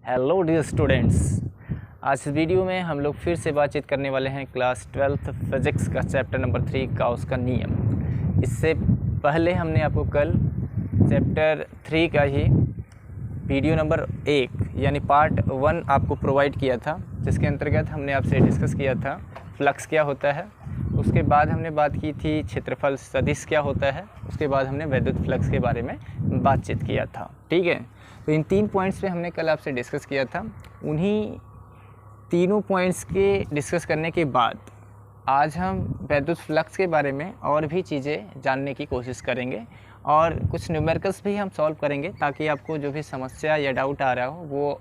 Hello dear students, आज इस video में हम लोग फिर से बातचीत करने वाले हैं क्लास 12th फिज़िक्स का चैप्टर नंबर 3 गाउस का नियम। इससे पहले हमने आपको कल चैप्टर 3 का ही वीडियो नंबर 1 यानी पार्ट 1 आपको प्रोवाइड किया था, जिसके अंतर्गत हमने आपसे डिस्कस किया था फ्लक्स क्या होता है। उसके बाद हमने बात की थी क्षेत्रफल सदिश क्या होता है। उसके बाद हमने विद्युत फ्लक्स के बारे में बातचीत किया था। ठीक है, तो इन 3 पॉइंट्स पे हमने कल आपसे डिस्कस किया था। उन्हीं तीनों पॉइंट्स के डिस्कस करने के बाद आज हम विद्युत फ्लक्स के बारे में और भी चीज़ें जानने की कोशिश करेंगे और कुछ न्यूमेरिकल्स भी हम सॉल्व करेंगे, ताकि आपको जो भी समस्या या डाउट आ रहा हो वो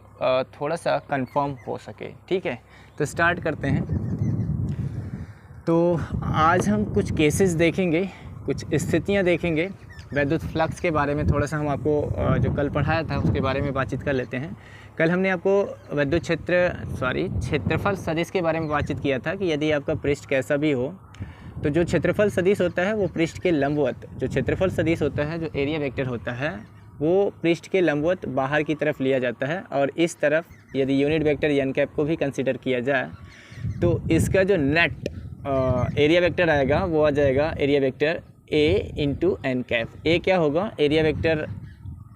थोड़ा सा कंफर्म हो सके। ठीक है, तो स्टार्ट करते हैं। तो आज हम कुछ केसेस देखेंगे, कुछ स्थितियां देखेंगे। विद्युत फ्लक्स के बारे में थोड़ा सा हम आपको जो कल पढ़ाया था उसके बारे में बातचीत कर लेते हैं। कल हमने आपको विद्युत क्षेत्रफल सदिश के बारे में बातचीत किया था कि यदि आपका पृष्ठ कैसा भी हो तो जो क्षेत्रफल सदिश होता है वो पृष्ठ के लंबवत, जो क्षेत्रफल सदिश होता है, जो एरिया वेक्टर होता है, वो पृष्ठ के लंबवत बाहर की तरफ लिया जाता है। और इस तरफ यदि यूनिट वेक्टर एन कैप को भी कंसिडर किया जाए तो इसका जो नेट एरिया वेक्टर आएगा वो आ जाएगा area vector A into N cap. A क्या होगा? एरिया वेक्टर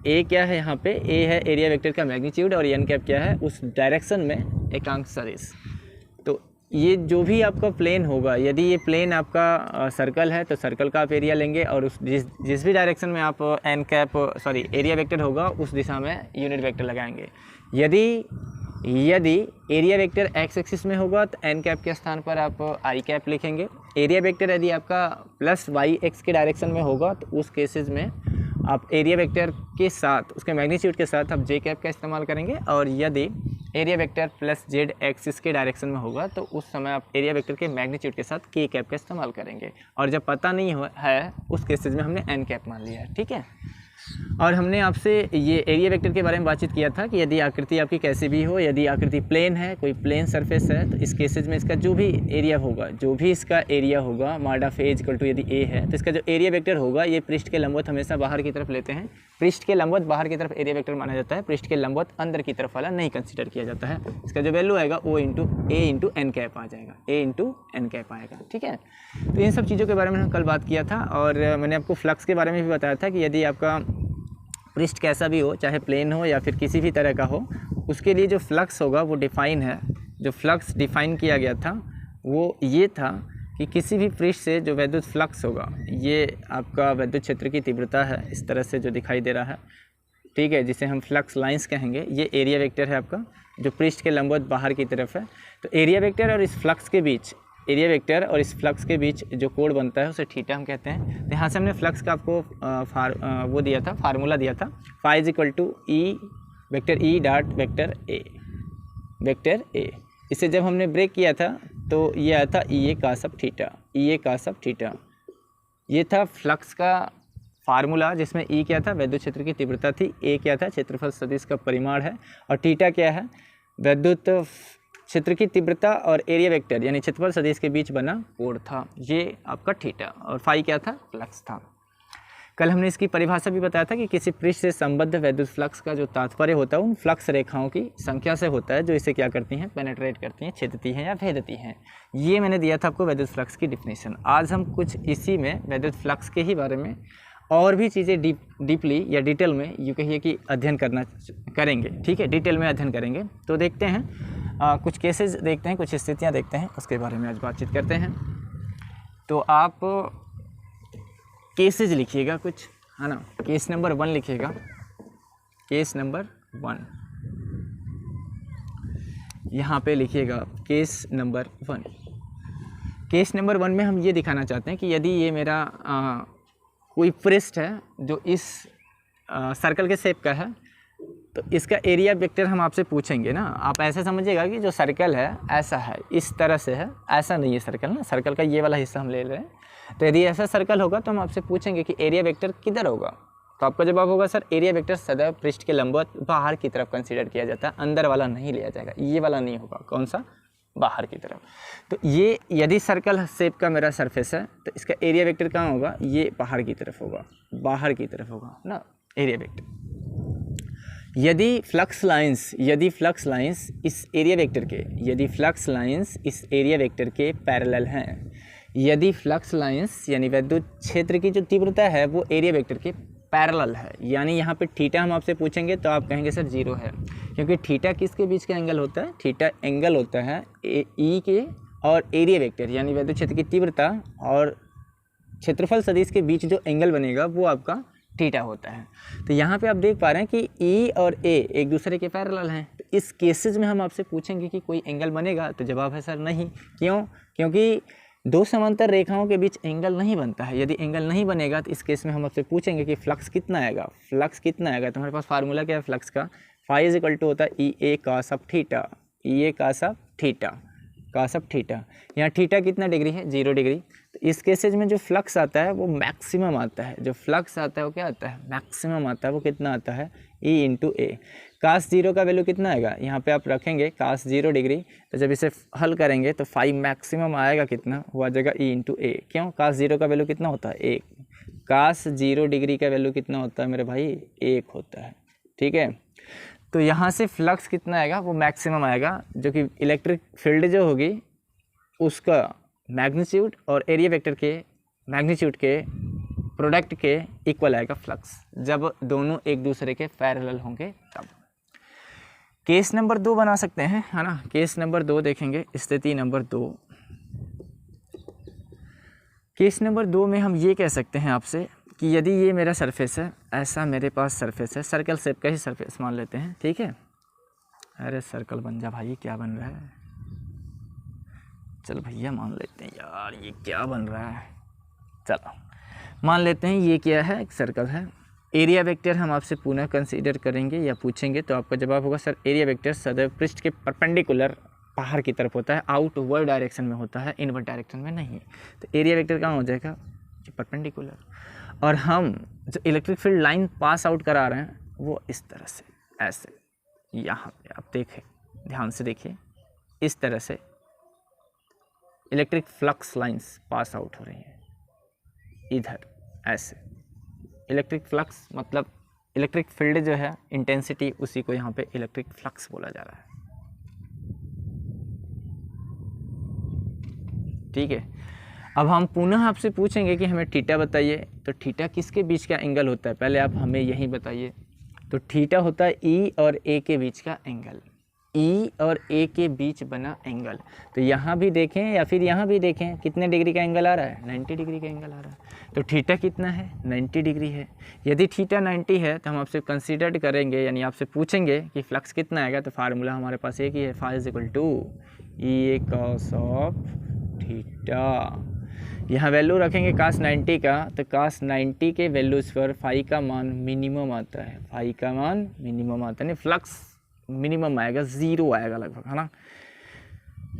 ए क्या है यहाँ पे? ए है एरिया वेक्टर का मैग्नीट्यूड और एन कैप क्या है? उस डायरेक्शन में एकांक सदिश। तो ये जो भी आपका प्लेन होगा, यदि ये प्लेन आपका सर्कल है तो सर्कल का आप एरिया लेंगे, और उस जिस भी डायरेक्शन में आप एरिया वेक्टर होगा उस दिशा में यूनिट वेक्टर लगाएंगे। यदि एरिया वेक्टर एक्स एक्सिस में होगा तो एन कैप के स्थान पर आप आई कैप लिखेंगे। एरिया वेक्टर यदि आपका प्लस वाई एक्स के डायरेक्शन में होगा तो उस केसेस में आप एरिया वेक्टर के साथ, उसके मैग्नीट्यूड के साथ आप जे कैप का इस्तेमाल करेंगे। और यदि area vector plus Z axis के डायरेक्शन में होगा तो उस समय आप एरिया वेक्टर के मैग्नीट्यूड के साथ के कैप का इस्तेमाल करेंगे। और जब पता नहीं है उस केसेस में हमने एन कैप मान लिया है। ठीक है, और हमने आपसे ये एरिया वेक्टर के बारे में बातचीत किया था कि यदि आकृति आपकी कैसी भी हो, यदि आकृति प्लेन है, कोई प्लेन सरफेस है, तो इस केसेज में इसका जो भी एरिया होगा, जो भी इसका एरिया होगा, mod of A equal to यदि ए है तो इसका जो एरिया वेक्टर होगा ये पृष्ठ के लंबवत हमेशा बाहर की तरफ लेते हैं। पृष्ठ के लंबवत बाहर की तरफ एरिया वेक्टर माना जाता है, पृष्ठ के लंबवत अंदर की तरफ वाला नहीं कंसिडर किया जाता है। इसका जो वैल्यू आएगा वो ए इंटू एन कैप आ जाएगा, ए इंटू एन कैप आएगा। ठीक है, तो इन सब चीज़ों के बारे में हम कल बात किया था। और मैंने आपको फ्लक्स के बारे में भी बताया था कि यदि आपका पृष्ठ कैसा भी हो, चाहे प्लेन हो या फिर किसी भी तरह का हो, उसके लिए जो फ्लक्स होगा वो डिफ़ाइन है। जो फ्लक्स डिफ़ाइन किया गया था वो ये था कि किसी भी पृष्ठ से जो विद्युत फ्लक्स होगा, ये आपका विद्युत क्षेत्र की तीव्रता है, इस तरह से जो दिखाई दे रहा है। ठीक है, जिसे हम फ्लक्स लाइंस कहेंगे। ये एरिया वेक्टर है आपका, जो पृष्ठ के लंबवत बाहर की तरफ है। तो एरिया वेक्टर और इस फ्लक्स के बीच, एरिया वेक्टर और इस फ्लक्स के बीच जो कोण बनता है उसे थीटा हम कहते हैं। तो यहाँ से हमने फ्लक्स का आपको वो दिया था, फार्मूला दिया था, phi is equal to E vector E dot vector A. इसे जब हमने ब्रेक किया था तो ये आया था ई ए कास ऑफ थीटा। ये था फ्लक्स का फार्मूला, जिसमें ई क्या था? विद्युत क्षेत्र की तीव्रता थी। ए क्या था? क्षेत्रफल सदिश का परिमाण है। और थीटा क्या है? विद्युत क्षेत्र की तीव्रता और एरिया वेक्टर यानी क्षेत्रफल सदिश के बीच बना कोण था। ये आपका थीटा। और फाई क्या था? फ्लक्स था। कल हमने इसकी परिभाषा भी बताया था कि किसी पृष्ठ से संबद्ध विद्युत फ्लक्स का जो तात्पर्य होता है उन फ्लक्स रेखाओं की संख्या से होता है, जो इसे क्या करती हैं? पेनेट्रेट करती हैं, छेदती हैं या भेदती हैं। ये मैंने दिया था आपको विद्युत फ्लक्स की डिफिनेशन। आज हम कुछ इसी में विद्युत फ्लक्स के ही बारे में और भी चीज़ें डीपली या डिटेल में यूँ कहिए कि अध्ययन करेंगे। ठीक है, डिटेल में अध्ययन करेंगे। तो देखते हैं कुछ केसेस देखते हैं, कुछ स्थितियां देखते हैं, उसके बारे में आज बातचीत करते हैं। तो आप केसेस लिखिएगा कुछ, है ना। केस नंबर 1 लिखिएगा, केस नंबर 1 यहाँ पे लिखिएगा, केस नंबर 1। केस नंबर 1 में हम ये दिखाना चाहते हैं कि यदि ये मेरा कोई पृष्ठ है जो इस सर्कल के शेप का है, तो इसका एरिया वेक्टर हम आपसे पूछेंगे ना। आप ऐसा समझिएगा कि जो सर्कल है ऐसा है, इस तरह से है, ऐसा नहीं है सर्कल ना, सर्कल का ये वाला हिस्सा हम ले रहे हैं। तो यदि ऐसा सर्कल होगा तो हम आपसे पूछेंगे कि एरिया वेक्टर किधर होगा, तो आपका जवाब होगा सर एरिया वेक्टर सदैव पृष्ठ के लंबवत बाहर की तरफ कंसीडर किया जाता है, अंदर वाला नहीं लिया जाएगा। ये वाला नहीं होगा, कौन सा? बाहर की तरफ। तो ये यदि सर्कल शेप का मेरा सरफेस है तो इसका एरिया वेक्टर कहाँ होगा? ये बाहर की तरफ होगा, बाहर की तरफ होगा ना एरिया वेक्टर। यदि फ्लक्स लाइंस इस एरिया वेक्टर के पैरेलल हैं, यदि फ्लक्स लाइंस यानी विद्युत क्षेत्र की जो तीव्रता है वो एरिया वेक्टर के पैरेलल है, यानी यहाँ पे थीटा हम आपसे पूछेंगे तो आप कहेंगे सर 0 है, क्योंकि थीटा किसके बीच का एंगल होता है? थीटा एंगल होता है ई के और एरिया वेक्टर यानी विद्युत क्षेत्र की तीव्रता और क्षेत्रफल सदिश के बीच जो एंगल बनेगा वो आपका थीटा होता है। तो यहाँ पे आप देख पा रहे हैं कि ई और ए एक दूसरे के पैरेलल हैं। तो इस केसेस में हम आपसे पूछेंगे कि कोई एंगल बनेगा, तो जवाब है सर नहीं। क्यों? क्योंकि दो समांतर रेखाओं के बीच एंगल नहीं बनता है। यदि एंगल नहीं बनेगा तो इस केस में हम आपसे पूछेंगे कि फ्लक्स कितना आएगा। तो हमारे पास फार्मूला क्या है फ्लक्स का? फाई इज इक्वल टू होता है ई ए कास ऑफ थीटा, यहाँ थीटा कितना डिग्री है? 0 डिग्री। तो इस केसेज में जो फ्लक्स आता है वो मैक्सिमम आता है, वो क्या आता है? मैक्सिमम आता है। वो कितना आता है? ई इंटू ए। कास 0 का वैल्यू कितना आएगा? यहाँ पे आप रखेंगे कास 0 डिग्री, तो जब इसे हल करेंगे तो फाई मैक्सिमम आएगा कितना? वो आ जाएगा ई इंटू ए। क्यों? कास 0 का वैल्यू कितना होता है? 1। कास 0 डिग्री का वैल्यू कितना होता है मेरे भाई? 1 होता है। ठीक है, तो यहाँ से फ्लक्स कितना आएगा? वो मैक्सिमम आएगा, जो कि इलेक्ट्रिक फील्ड जो होगी उसका मैग्नीट्यूड और एरिया वेक्टर के मैग्नीट्यूड के प्रोडक्ट के इक्वल आएगा फ्लक्स, जब दोनों एक दूसरे के पैरेलल होंगे तब। केस नंबर 2 बना सकते हैं, है ना। केस नंबर 2 देखेंगे, स्थिति नंबर 2। केस नंबर 2 में हम ये कह सकते हैं आपसे कि यदि ये मेरा सरफेस है, ऐसा मेरे पास सरफेस है, सर्कल शेप का ही सरफेस मान लेते हैं, ठीक है। अरे सर्कल बन जा भाई, क्या बन रहा है? चल भैया मान लेते हैं यार, ये क्या बन रहा है। चलो मान लेते हैं ये क्या है? एक सर्कल है। एरिया वेक्टर हम आपसे पुनः कंसीडर करेंगे या पूछेंगे तो आपका जवाब होगा सर एरिया वेक्टर सदैव पृष्ठ के परपेंडिकुलर बाहर की तरफ होता है, आउटवर्ड डायरेक्शन में होता है, इनवर्ड डायरेक्शन में नहीं। तो एरिया वेक्टर कहाँ हो जाएगा? परपेंडिकुलर। और हम जो electric field line pass out करा रहे हैं वो इस तरह से, ऐसे यहाँ पे आप देखें, ध्यान से देखिए, इस तरह से electric flux lines pass out हो रही हैं इधर, ऐसे। इलेक्ट्रिक फ्लक्स मतलब इलेक्ट्रिक फील्ड जो है इंटेंसिटी, उसी को यहाँ पे इलेक्ट्रिक फ्लक्स बोला जा रहा है। ठीक है, अब हम पुनः आपसे पूछेंगे कि हमें थीटा बताइए। तो थीटा किसके बीच का एंगल होता है? पहले आप हमें यही बताइए। तो थीटा होता है ई और ए के बीच का एंगल, ई और ए के बीच बना एंगल। तो यहाँ भी देखें या फिर यहाँ भी देखें, कितने डिग्री का एंगल आ रहा है? 90 डिग्री का एंगल आ रहा है। तो थीटा कितना है? 90 डिग्री है। यदि थीटा 90 है तो हम आपसे कंसीडर करेंगे, यानी आपसे पूछेंगे कि फ्लक्स कितना आएगा। तो फार्मूला हमारे पास एक ही है, phi is equal to E A cos of theta. यहाँ वैल्यू रखेंगे कास 90 का, तो कास 90 के वैल्यूज़ पर फाई का मान मिनिमम आता है, नहीं फ्लक्स मिनिमम आएगा, 0 आएगा लगभग, है ना।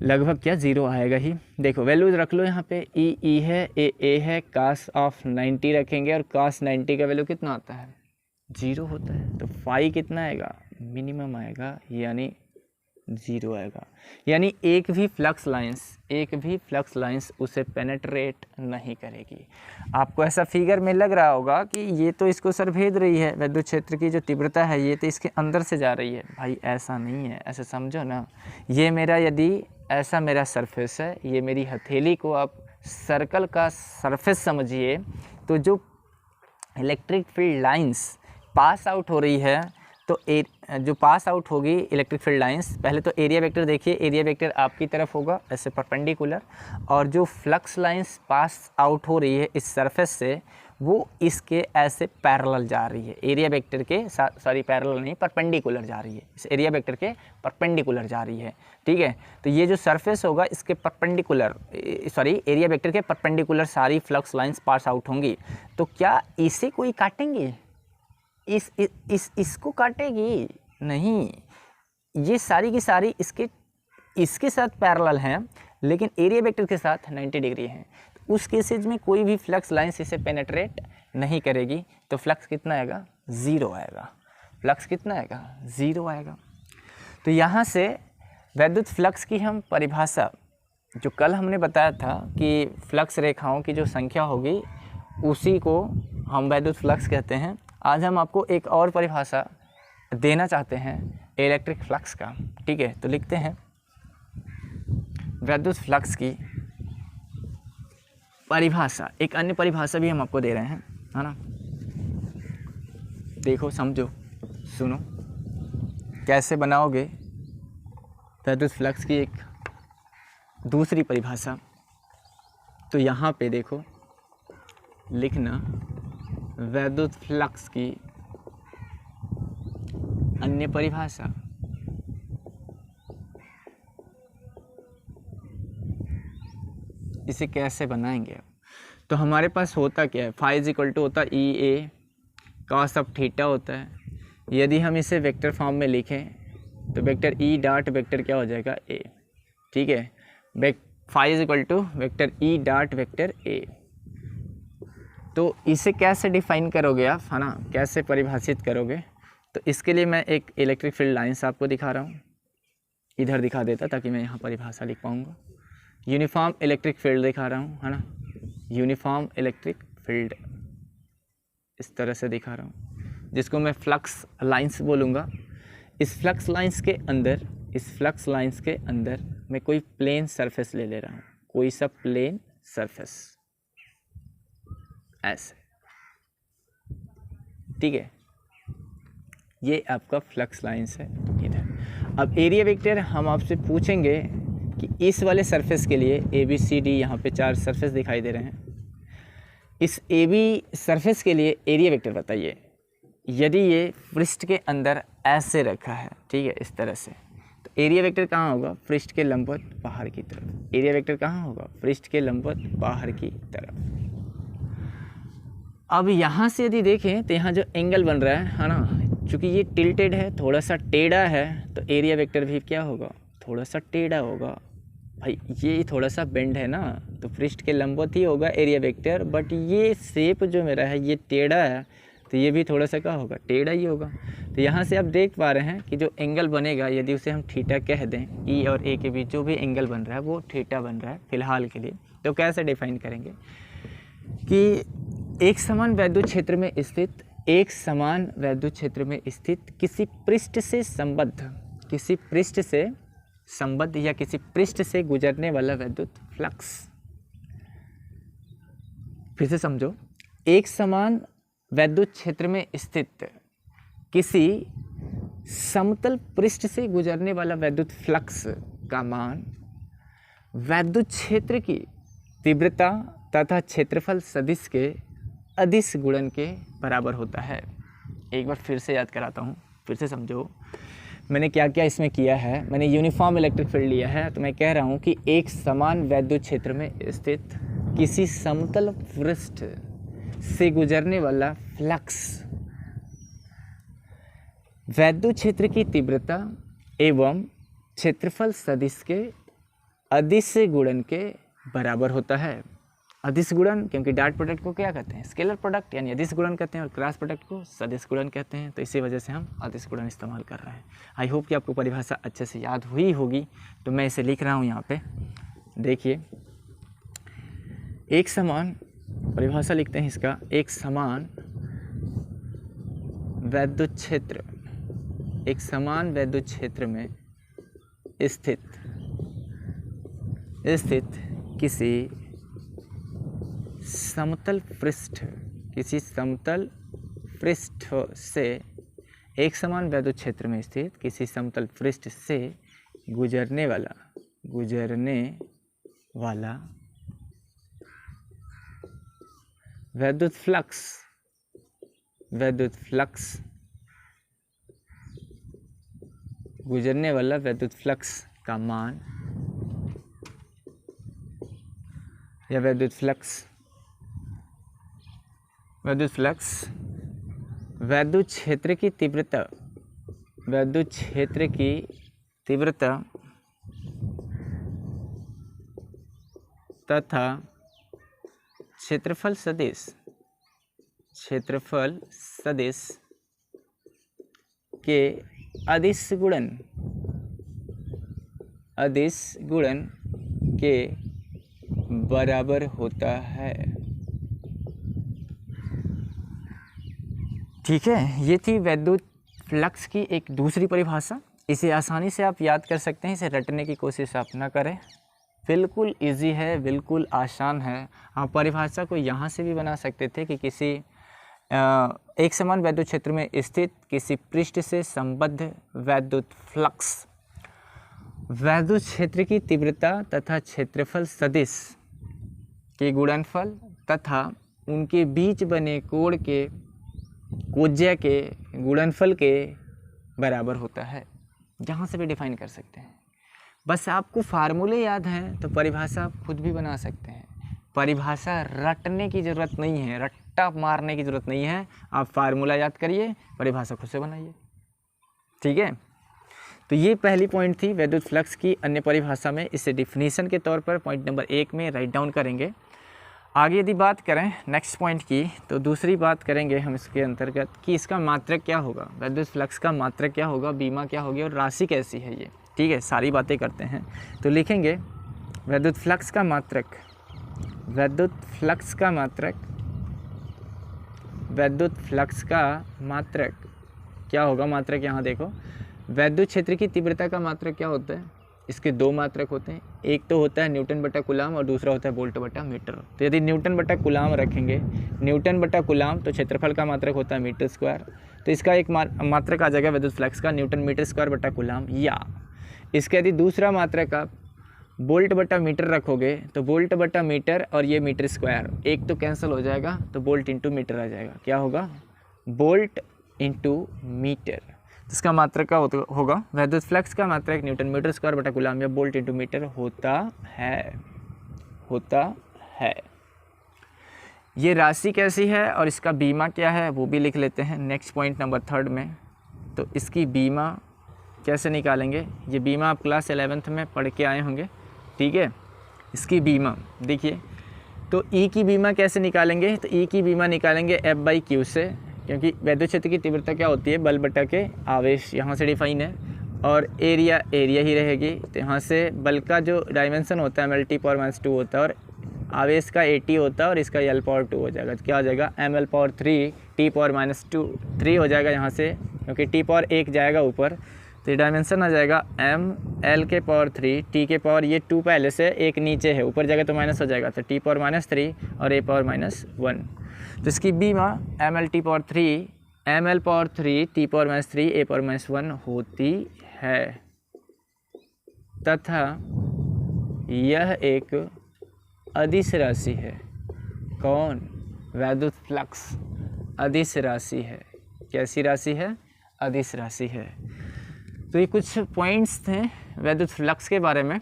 लगभग क्या 0 आएगा ही। देखो वैल्यूज रख लो यहाँ पे, ई है, ए है, कास ऑफ 90 रखेंगे और कास 90 का वैल्यू कितना आता है? 0 होता है। तो फाई कितना आएगा? मिनिमम आएगा, यानी 0 आएगा। यानी एक भी फ्लक्स लाइंस उसे पेनेट्रेट नहीं करेगी। आपको ऐसा फिगर में लग रहा होगा कि ये तो इसको सर भेद रही है, विद्युत क्षेत्र की जो तीव्रता है ये तो इसके अंदर से जा रही है। भाई ऐसा नहीं है, ऐसे समझो ना। ये मेरा, यदि ऐसा मेरा सरफेस है, ये मेरी हथेली को आप सर्कल का सरफेस समझिए, तो जो electric field lines pass out हो रही है, तो जो पास आउट होगी इलेक्ट्रिक फील्ड लाइंस, पहले तो एरिया वेक्टर देखिए, एरिया वेक्टर आपकी तरफ होगा ऐसे परपेंडिकुलर, और जो फ्लक्स लाइंस पास आउट हो रही है इस सरफेस से, वो इसके ऐसे पैरेलल जा रही है। एरिया वेक्टर के साथ, सॉरी पैरेलल नहीं, परपेंडिकुलर जा रही है, इस एरिया वेक्टर के परपेंडिकुलर जा रही है। ठीक है, तो ये जो सरफेस होगा इसके परपेंडिकुलर, सॉरी एरिया वेक्टर के परपेंडिकुलर सारी फ्लक्स लाइंस पास आउट होंगी। तो क्या इसे कोई काटेंगे? इसको काटेगी नहीं, ये सारी की सारी इसके साथ पैरेलल हैं, लेकिन एरिया वेक्टर के साथ 90 डिग्री हैं। तो उस केसेज में कोई भी फ्लक्स लाइंस इसे पेनेट्रेट नहीं करेगी। तो फ्लक्स कितना आएगा? 0 आएगा। फ्लक्स कितना आएगा? 0 आएगा। तो यहाँ से वैद्युत फ्लक्स की हम परिभाषा, जो कल हमने बताया था कि फ्लक्स रेखाओं की जो संख्या होगी उसी को हम वैद्युत फ्लक्स कहते हैं। आज हम आपको एक और परिभाषा देना चाहते हैं इलेक्ट्रिक फ्लक्स का, ठीक है, तो लिखते हैं विद्युत फ्लक्स की परिभाषा। एक अन्य परिभाषा भी हम आपको दे रहे हैं, है ना। देखो, समझो, सुनो, कैसे बनाओगे विद्युत फ्लक्स की एक दूसरी परिभाषा। तो यहाँ पे देखो लिखना विद्युत फ्लक्स की अन्य परिभाषा। इसे कैसे बनाएंगे अब? तो हमारे पास होता क्या है, फाई इज इक्वल टू होता है ई ए कॉस ऑफ थीटा होता है। यदि हम इसे वेक्टर फॉर्म में लिखें तो वेक्टर ई डॉट वेक्टर क्या हो जाएगा, ए, ठीक है। Phi is equal to vector E dot vector A. तो इसे कैसे डिफाइन करोगे आप, है ना, कैसे परिभाषित करोगे? तो इसके लिए मैं एक इलेक्ट्रिक फील्ड लाइन्स आपको दिखा रहा हूँ, इधर दिखा देता ताकि मैं यहाँ परिभाषा लिख पाऊँगा। यूनिफॉर्म इलेक्ट्रिक फील्ड दिखा रहा हूँ, है ना, यूनिफॉर्म इलेक्ट्रिक फील्ड इस तरह से दिखा रहा हूँ, जिसको मैं फ्लक्स लाइंस बोलूँगा। इस फ्लक्स लाइंस के अंदर मैं कोई प्लेन सरफेस ले रहा हूँ, कोई सा प्लेन सरफेस ऐसे, ठीक है। ये आपका फ्लक्स लाइंस है इधर। अब एरिया वेक्टर हम आपसे पूछेंगे कि इस वाले सरफेस के लिए ए बी सी डी, यहाँ पे 4 सरफेस दिखाई दे रहे हैं, इस ए बी सरफेस के लिए एरिया वेक्टर बताइए। यदि ये पृष्ठ के अंदर ऐसे रखा है, ठीक है, इस तरह से, तो एरिया वेक्टर कहाँ होगा, पृष्ठ के लंबवत बाहर की तरफ। एरिया वेक्टर कहाँ होगा, पृष्ठ के लंबवत बाहर की तरफ। अब यहाँ से यदि देखें तो यहाँ जो एंगल बन रहा है ना, चूँकि ये टिल्टेड है, थोड़ा सा टेढ़ा है, तो एरिया वेक्टर भी क्या होगा, थोड़ा सा टेढ़ा होगा। भाई ये थोड़ा सा बेंड है ना, तो पृष्ठ के लंबवत ही होगा एरिया वेक्टर, बट ये शेप जो मेरा है ये टेढ़ा है, तो ये भी थोड़ा सा क्या होगा, टेढ़ा ही होगा। तो यहाँ से आप देख पा रहे हैं कि जो एंगल बनेगा, यदि उसे हम थीटा कह दें, ई और ए के बीच जो भी एंगल बन रहा है वो थीटा बन रहा है फिलहाल के लिए। तो कैसे डिफाइन करेंगे कि एक समान वैद्युत क्षेत्र में स्थित किसी पृष्ठ से संबद्ध या किसी पृष्ठ से गुजरने वाला वैद्युत फ्लक्स। फिर से समझो, एक समान वैद्युत क्षेत्र में स्थित किसी समतल पृष्ठ से गुजरने वाला वैद्युत फ्लक्स का मान वैद्युत क्षेत्र की तीव्रता तथा क्षेत्रफल सदिश के अदिश गुणन के बराबर होता है। एक बार फिर से याद कराता हूँ, फिर से समझो मैंने क्या क्या इसमें किया है। मैंने यूनिफॉर्म इलेक्ट्रिक फील्ड लिया है, तो मैं कह रहा हूँ कि एक समान वैद्युत क्षेत्र में स्थित किसी समतल पृष्ठ से गुजरने वाला फ्लक्स वैद्युत क्षेत्र की तीव्रता एवं क्षेत्रफल सदिश के अदिश गुणन के बराबर होता है। अदिश गुणन, क्योंकि डॉट प्रोडक्ट को क्या कहते हैं, स्केलर प्रोडक्ट यानी अदिश गुणन कहते हैं, और क्रॉस प्रोडक्ट को सदिश गुणन कहते हैं। तो इसी वजह से हम अदिश गुणन इस्तेमाल कर रहे हैं। आई होप कि आपको परिभाषा अच्छे से याद हुई होगी, तो मैं इसे लिख रहा हूँ यहाँ पे। देखिए, एक समान परिभाषा लिखते हैं इसका, एक समान वैद्युत क्षेत्र में स्थित किसी समतल पृष्ठ से एक समान वैद्युत क्षेत्र में स्थित किसी समतल पृष्ठ से गुजरने वाला वैद्युत फ्लक्स का मान या वैद्युत फ्लक्स वैद्युत क्षेत्र की तीव्रता तथा क्षेत्रफल सदिश के अदिश गुणन के बराबर होता है। ठीक है, ये थी वैद्युत फ्लक्स की एक दूसरी परिभाषा, इसे आसानी से आप याद कर सकते हैं, इसे रटने की कोशिश आप ना करें, बिल्कुल इजी है, बिल्कुल आसान है। आप परिभाषा को यहाँ से भी बना सकते थे कि किसी एक समान वैद्युत क्षेत्र में स्थित किसी पृष्ठ से संबद्ध वैद्युत फ्लक्स वैद्युत क्षेत्र की तीव्रता तथा क्षेत्रफल सदिश के गुणनफल तथा उनके बीच बने कोण के कोज्या के गुणनफल के बराबर होता है। जहाँ से भी डिफाइन कर सकते हैं। बस आपको फार्मूले याद हैं तो परिभाषा आप खुद भी बना सकते हैं। परिभाषा रटने की ज़रूरत नहीं है, रट्टा मारने की ज़रूरत नहीं है। आप फार्मूला याद करिए, परिभाषा खुद से बनाइए, ठीक है। तो ये पहली पॉइंट थी वैद्युत फ्लक्स की अन्य परिभाषा में। इसे डिफिनीशन के तौर पर पॉइंट नंबर 1 में राइट डाउन करेंगे। आगे यदि बात करें नेक्स्ट पॉइंट की, तो दूसरी बात करेंगे हम इसके अंतर्गत कि इसका मात्रक क्या होगा, वैद्युत फ्लक्स का मात्रक क्या होगा, बीमा क्या होगी और राशि कैसी है ये, ठीक है। सारी बातें करते हैं। तो लिखेंगे वैद्युत फ्लक्स का मात्रक, वैद्युत फ्लक्स का मात्रक, वैद्युत फ्लक्स का मात्रक क्या होगा। मात्रक यहाँ देखो, वैद्युत क्षेत्र की तीव्रता का मात्रक क्या होता है, इसके दो मात्रक होते हैं। एक तो होता है न्यूटन बटा कूलाम और दूसरा होता है वोल्ट बटा मीटर। तो यदि न्यूटन बटा कूलाम रखेंगे, न्यूटन बटा कूलाम, तो क्षेत्रफल का मात्रक होता है मीटर स्क्वायर। तो इसका एक मात्रक आ जाएगा वैद्युत फ्लक्स का न्यूटन मीटर स्क्वायर बटा कूलाम। या इसका यदि दूसरा मात्रक आप वोल्ट बटा मीटर रखोगे तो वोल्ट बटा मीटर और ये मीटर स्क्वायर एक तो कैंसिल हो जाएगा, तो वोल्ट इंटू मीटर आ जाएगा। क्या होगा, वोल्ट इंटू मीटर। इसका मात्रक क्या होगा, वैद्युत फ्लक्स का मात्रक न्यूटन मीटर स्क्वायर बटा कूलाम या वोल्ट इंटू मीटर होता है। ये राशि कैसी है और इसका बीमा क्या है वो भी लिख लेते हैं नेक्स्ट पॉइंट नंबर 3 में। तो इसकी बीमा कैसे निकालेंगे, ये बीमा आप क्लास 11th में पढ़ के आए होंगे, ठीक है। इसकी बीमा देखिए, तो ई की बीमा कैसे निकालेंगे, तो ई की बीमा निकालेंगे F/Q से, क्योंकि वैद्युत क्षेत्र की तीव्रता क्या होती है, बल बटा के आवेश, यहाँ से डिफाइन है। और एरिया ही रहेगी। तो यहाँ से बल का जो डायमेंशन होता है mL/2 होता है और आवेश का AT होता है और इसका L/2 हो जाएगा। तो क्या हो जाएगा, mL/3 T⁻⁻3 हो जाएगा यहाँ से, क्योंकि T⁻1 जाएगा ऊपर, तो डायमेंशन आ जाएगा mL/3 T⁻, ये 2 पहले से, 1 नीचे है, ऊपर जाएगा तो माइनस हो जाएगा, तो T⁻³ और A⁻⁻1। तो इसकी बीमा mL/3 T⁻3 A⁻1 होती है तथा यह एक अदिश राशि है। कौन, वैद्युत फ्लक्स अदिश राशि है। कैसी राशि है, अदिश राशि है। तो ये कुछ पॉइंट्स थे वैद्युत फ्लक्स के बारे में।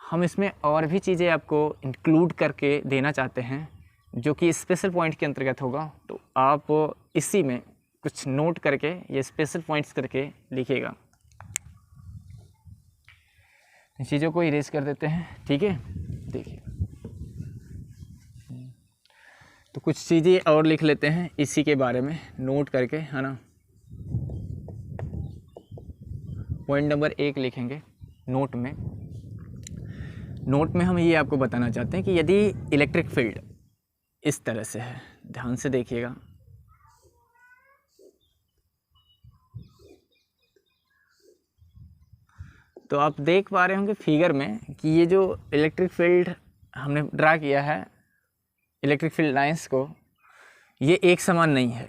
हम इसमें और भी चीज़ें आपको इंक्लूड करके देना चाहते हैं जो कि स्पेशल पॉइंट के अंतर्गत होगा। तो आप इसी में कुछ नोट करके ये स्पेशल पॉइंट्स करके लिखिएगा। चीज़ों को इरेज कर देते हैं, ठीक है। देखिए, तो कुछ चीज़ें और लिख लेते हैं इसी के बारे में नोट करके, है ना। पॉइंट नंबर 1 लिखेंगे नोट में। नोट में हम ये आपको बताना चाहते हैं कि यदि इलेक्ट्रिक फील्ड इस तरह से है, ध्यान से देखिएगा, तो आप देख पा रहे होंगे फिगर में कि ये जो इलेक्ट्रिक फील्ड हमने ड्रा किया है, इलेक्ट्रिक फील्ड लाइंस को, ये एक समान नहीं है।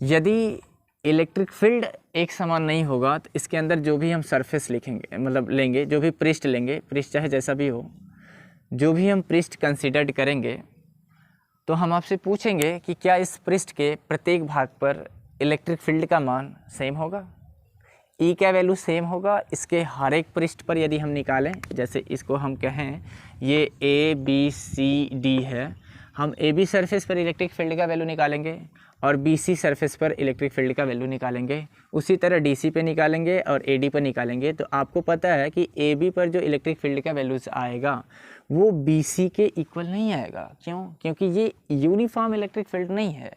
यदि इलेक्ट्रिक फील्ड एक समान नहीं होगा तो इसके अंदर जो भी हम सरफेस लिखेंगे, मतलब लेंगे, जो भी पृष्ठ लेंगे, पृष्ठ चाहे जैसा भी हो, जो भी हम पृष्ठ कंसीडर्ड करेंगे, तो हम आपसे पूछेंगे कि क्या इस पृष्ठ के प्रत्येक भाग पर इलेक्ट्रिक फील्ड का मान सेम होगा, ई का वैल्यू सेम होगा। इसके हर एक पृष्ठ पर यदि हम निकालें, जैसे इसको हम कहें ये ABCD है, हम AB सरफेस पर इलेक्ट्रिक फील्ड का वैल्यू निकालेंगे और BC सरफेस पर इलेक्ट्रिक फील्ड का वैल्यू निकालेंगे। उसी तरह DC पे निकालेंगे और AD पर निकालेंगे। तो आपको पता है कि AB पर जो इलेक्ट्रिक फील्ड का वैल्यूज आएगा वो BC के इक्वल नहीं आएगा। क्यों? क्योंकि ये यूनिफॉर्म इलेक्ट्रिक फील्ड नहीं है,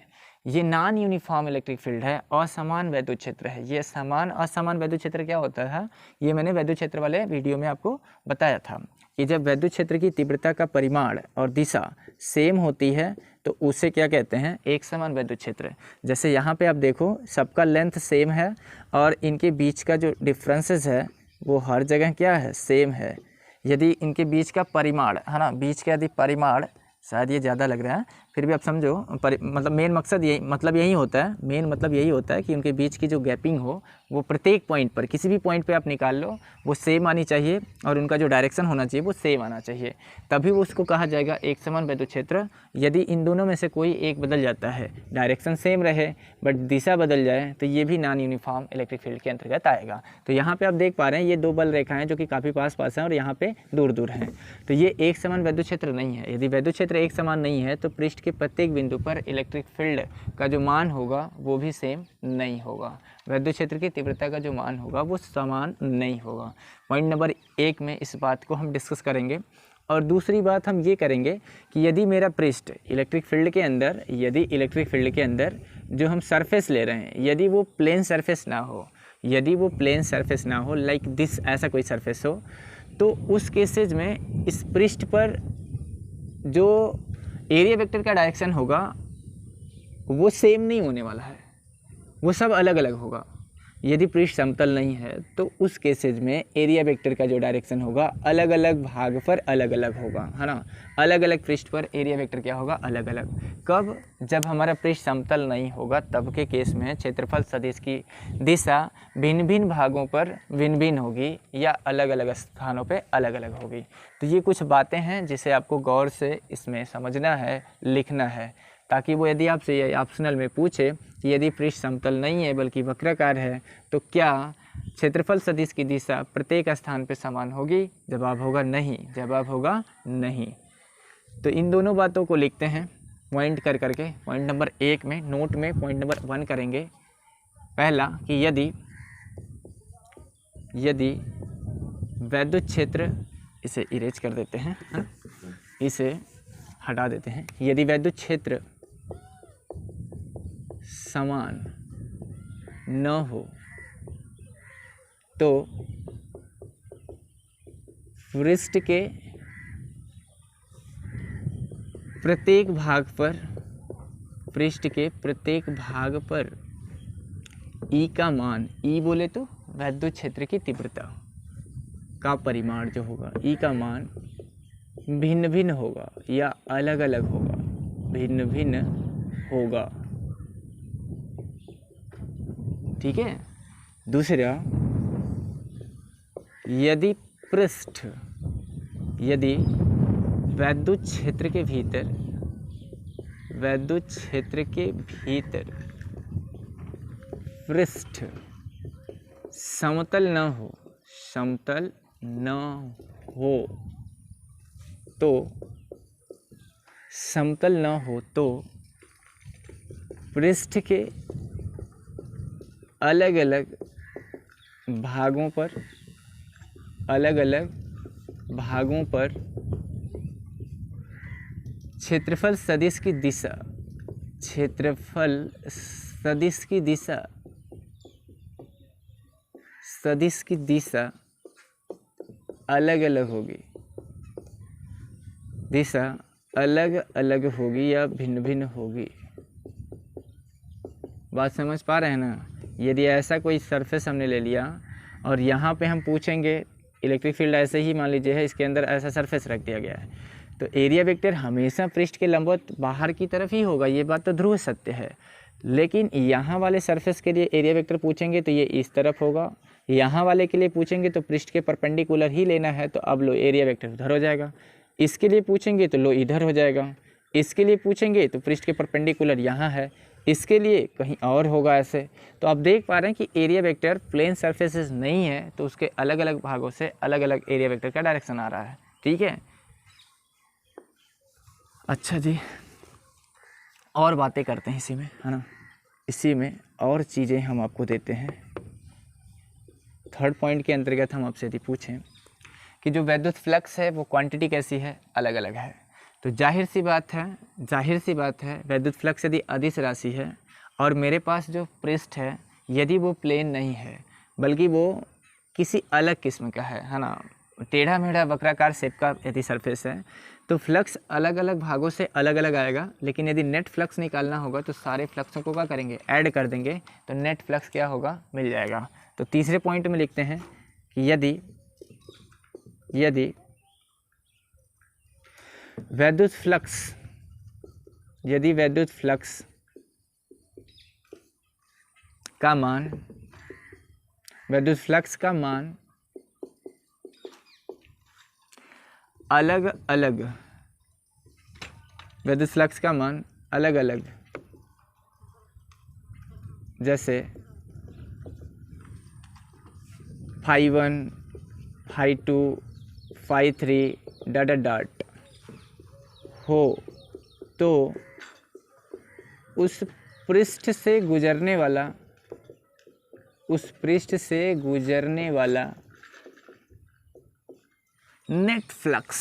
ये नॉन यूनिफॉर्म इलेक्ट्रिक फील्ड है, असमान वैद्युत क्षेत्र है। ये समान असमान वैद्युत क्षेत्र क्या होता है, ये मैंने वैद्युत क्षेत्र वाले वीडियो में आपको बताया था कि जब वैद्युत क्षेत्र की तीव्रता का परिमाण और दिशा सेम होती है तो उसे क्या कहते हैं, एक समान वैद्युत क्षेत्र। जैसे यहाँ पे आप देखो सबका लेंथ सेम है और इनके बीच का जो डिफरेंसेस है वो हर जगह क्या है, सेम है। यदि इनके बीच का परिमाण है ना, बीच का यदि परिमाण, शायद ये ज़्यादा लग रहा है फिर भी आप समझो, मतलब मेन मकसद यही यही होता है, मेन मतलब यही होता है कि उनके बीच की जो गैपिंग हो वो प्रत्येक पॉइंट पर, किसी भी पॉइंट पे आप निकाल लो, वो सेम आनी चाहिए और उनका जो डायरेक्शन होना चाहिए वो सेम आना चाहिए, तभी वो उसको कहा जाएगा एक समान वैद्युत क्षेत्र। यदि इन दोनों में से कोई एक बदल जाता है, डायरेक्शन सेम रहे बट दिशा बदल जाए, तो ये भी नॉन यूनिफॉर्म इलेक्ट्रिक फील्ड के अंतर्गत आएगा। तो यहाँ पर आप देख पा रहे हैं ये दो बल रेखाएँ जो कि काफ़ी पास पास हैं और यहाँ पर दूर दूर हैं, तो ये एक समान वैद्युत क्षेत्र नहीं है। यदि वैद्युत क्षेत्र एक समान नहीं है तो पृष्ठ के प्रत्येक बिंदु पर इलेक्ट्रिक फील्ड का जो मान होगा वो भी सेम नहीं होगा, वैद्युत क्षेत्र की तीव्रता का जो मान होगा वो समान नहीं होगा। पॉइंट नंबर 1 में इस बात को हम डिस्कस करेंगे। और दूसरी बात हम ये करेंगे कि यदि मेरा पृष्ठ इलेक्ट्रिक फील्ड के अंदर, यदि इलेक्ट्रिक फील्ड के अंदर जो हम सरफेस ले रहे हैं, यदि वो प्लेन सरफेस ना हो, यदि वो प्लेन सरफेस ना हो लाइक दिस, ऐसा कोई सरफेस हो, तो उस केसेज में इस पृष्ठ पर जो एरिया वेक्टर का डायरेक्शन होगा वो सेम नहीं होने वाला है, वो सब अलग अलग होगा। यदि पृष्ठ समतल नहीं है तो उस केसेज में एरिया वेक्टर का जो डायरेक्शन होगा अलग अलग भाग पर अलग अलग होगा, है ना। अलग अलग पृष्ठ पर एरिया वेक्टर क्या होगा, अलग अलग। कब, जब हमारा पृष्ठ समतल नहीं होगा तब के केस में क्षेत्रफल सदिश की दिशा भिन्न भिन्न भागों पर भिन्न भिन्न होगी या अलग अलग स्थानों पे अलग अलग होगी। तो ये कुछ बातें हैं जिसे आपको गौर से इसमें समझना है, लिखना है, ताकि वो यदि आपसे ये ऑप्शनल में पूछे कि यदि पृष्ठ समतल नहीं है बल्कि वक्राकार है तो क्या क्षेत्रफल सदिश की दिशा प्रत्येक स्थान पे समान होगी, जवाब होगा नहीं, जवाब होगा नहीं। तो इन दोनों बातों को लिखते हैं पॉइंट कर करके। पॉइंट नंबर 1 में नोट में पॉइंट नंबर 1 करेंगे। पहला कि यदि वैद्युत क्षेत्र, इसे इरेज कर देते हैं, इसे हटा देते हैं। यदि वैद्युत क्षेत्र समान न हो तो पृष्ठ के प्रत्येक भाग पर ई का मान, ई बोले तो वैद्युत क्षेत्र की तीव्रता का परिमाण जो होगा, ई का मान भिन्न भिन्न होगा या अलग अलग होगा, भिन्न भिन्न होगा, ठीक है। दूसरा, यदि वैद्युत क्षेत्र के भीतर पृष्ठ समतल न हो तो पृष्ठ के अलग अलग भागों पर क्षेत्रफल सदिश की दिशा अलग अलग होगी, दिशा अलग अलग होगी या भिन्न भिन्न होगी। बात समझ पा रहे हैं ना। यदि ऐसा कोई सरफेस हमने ले लिया और यहाँ पे हम पूछेंगे, इलेक्ट्रिक फील्ड ऐसे ही मान लीजिए है, इसके अंदर ऐसा सरफेस रख दिया गया है, तो एरिया वेक्टर हमेशा पृष्ठ के लंबवत बाहर की तरफ ही होगा, ये बात तो ध्रुव सत्य है। लेकिन यहाँ वाले सरफेस के लिए एरिया वेक्टर पूछेंगे तो ये इस तरफ होगा, यहाँ वाले के लिए पूछेंगे तो पृष्ठ के परपेंडिकुलर ही लेना है, तो अब लो एरिया वेक्टर उधर हो जाएगा। इसके लिए पूछेंगे तो लो इधर हो जाएगा, इसके लिए पूछेंगे तो पृष्ठ के परपेंडिकुलर यहाँ है, इसके लिए कहीं और होगा ऐसे। तो आप देख पा रहे हैं कि एरिया वेक्टर प्लेन सरफेसेस नहीं है तो उसके अलग अलग भागों से अलग अलग एरिया वेक्टर का डायरेक्शन आ रहा है, ठीक है। अच्छा जी, और बातें करते हैं इसी में, है ना। इसी में और चीज़ें हम आपको देते हैं। थर्ड पॉइंट के अंतर्गत हम आपसे यदि पूछें कि जो वैद्युत फ्लक्स है वो क्वांटिटी कैसी है, अलग अलग है। तो जाहिर सी बात है वैद्युत फ्लक्स यदि अदिश राशि है और मेरे पास जो पृष्ठ है यदि वो प्लेन नहीं है बल्कि वो किसी अलग किस्म का है ना, टेढ़ा मेढ़ा वक्राकार शेप का यदि सरफेस है तो फ्लक्स अलग अलग भागों से अलग अलग आएगा। लेकिन यदि नेट फ्लक्स निकालना होगा तो सारे फ्लक्सों को क्या करेंगे, ऐड कर देंगे, तो नेट फ्लक्स क्या होगा, मिल जाएगा। तो तीसरे पॉइंट में लिखते हैं कि यदि वैद्युत फ्लक्स का मान अलग अलग जैसे φ1 φ2 φ3 डॉट हो तो उस पृष्ठ से गुजरने वाला नेट फ्लक्स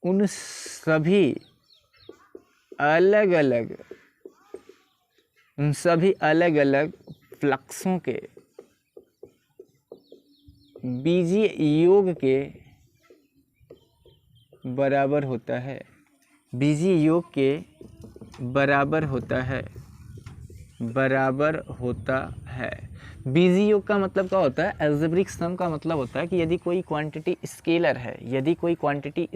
उन सभी अलग अलग फ्लक्सों के बीजीय योग के बराबर होता है। बीजीय योग के बराबर होता है। बीजीय योग का मतलब क्या होता है, एल्जेब्रिक सम का मतलब होता है कि यदि कोई क्वांटिटी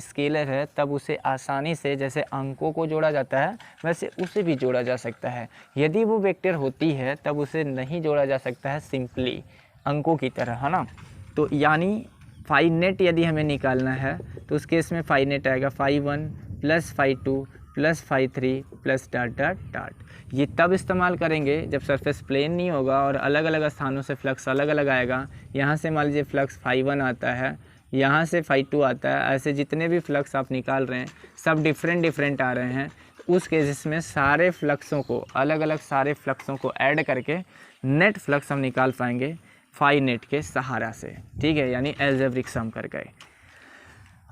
स्केलर है तब उसे आसानी से जैसे अंकों को जोड़ा जाता है वैसे उसे भी जोड़ा जा सकता है। यदि वो वेक्टर होती है तब उसे नहीं जोड़ा जा सकता है सिंपली अंकों की तरह, है ना। तो यानी फाई नेट यदि हमें निकालना है तो उस केस में फाई नेट आएगा φ1 प्लस φ2 प्लस φ3 प्लस डॉट। ये तब इस्तेमाल करेंगे जब सरफेस प्लेन नहीं होगा और अलग अलग स्थानों से फ्लक्स अलग अलग आएगा। यहाँ से मान लीजिए फ्लक्स φ1 आता है, यहाँ से φ2 आता है, ऐसे जितने भी फ्लक्स आप निकाल रहे हैं सब डिफरेंट आ रहे हैं। उस केस में सारे फ्लक्सों को सारे फ्लक्सों को ऐड करके नेट फ्लक्स हम निकाल पाएंगे फाई नेट के सहारा से, ठीक है, यानी एल्जेब्रिक सम कर गए।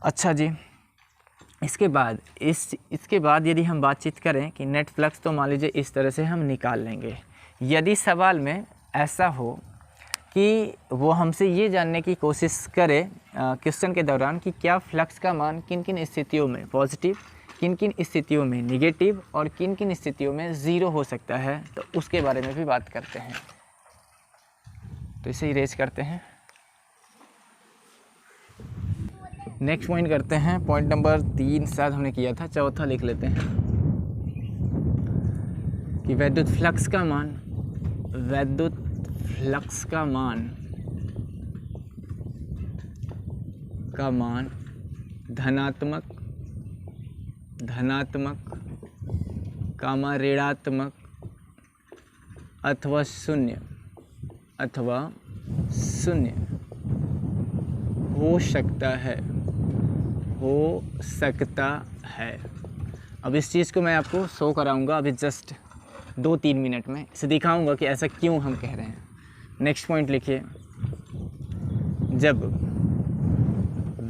अच्छा जी, इसके बाद यदि हम बातचीत करें कि नेट फ्लक्स तो मान लीजिए इस तरह से हम निकाल लेंगे। यदि सवाल में ऐसा हो कि वो हमसे ये जानने की कोशिश करे क्वेश्चन के दौरान कि क्या फ्लक्स का मान किन किन स्थितियों में पॉजिटिव, किन किन स्थितियों में निगेटिव और किन किन स्थितियों में ज़ीरो हो सकता है, तो उसके बारे में भी बात करते हैं। तो इसे इरेज करते हैं। नेक्स्ट पॉइंट करते हैं, पॉइंट नंबर 3 शायद हमने किया था, चौथा लिख लेते हैं कि वैद्युत फ्लक्स का मान धनात्मक कामा ऋणात्मक अथवा शून्य हो सकता है। अब इस चीज़ को मैं आपको शो कराऊंगा अभी जस्ट 2-3 मिनट में, इसे दिखाऊंगा कि ऐसा क्यों हम कह रहे हैं। नेक्स्ट पॉइंट लिखिए, जब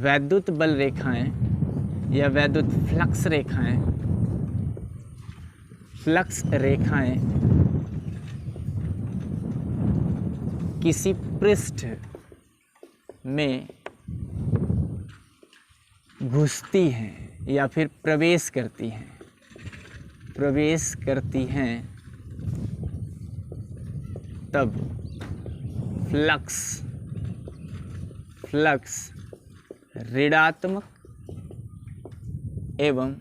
वैद्युत बल रेखाएं या वैद्युत फ्लक्स रेखाएं किसी पृष्ठ में घुसती हैं या फिर प्रवेश करती हैं तब फ्लक्स ऋणात्मक एवं